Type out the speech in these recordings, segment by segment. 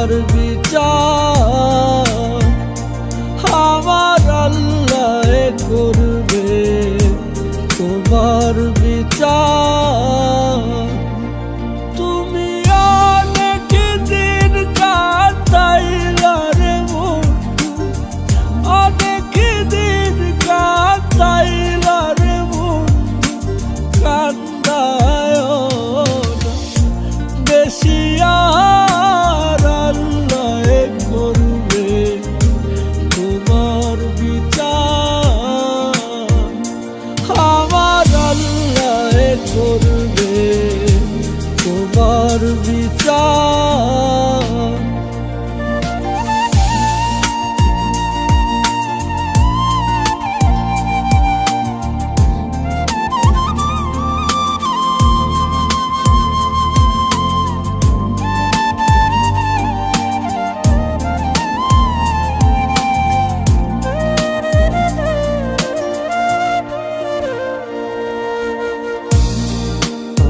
তোমার বিচার আমার আল্লাহ করবে, তোমার বিচার। তুমি অনেক দিন কাটাইলা রে বন্ধু, অনেক দিন কাটাইলা রে বন্ধু, কান্দায় বেশি আর আল্লাহ করবে তোমার বিচার আমার আল্লাহ করবে তোমার বিচার।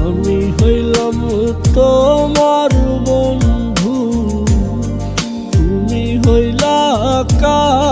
আমি হইলাম তোমার বন্ধু, তুমি হইলা কার।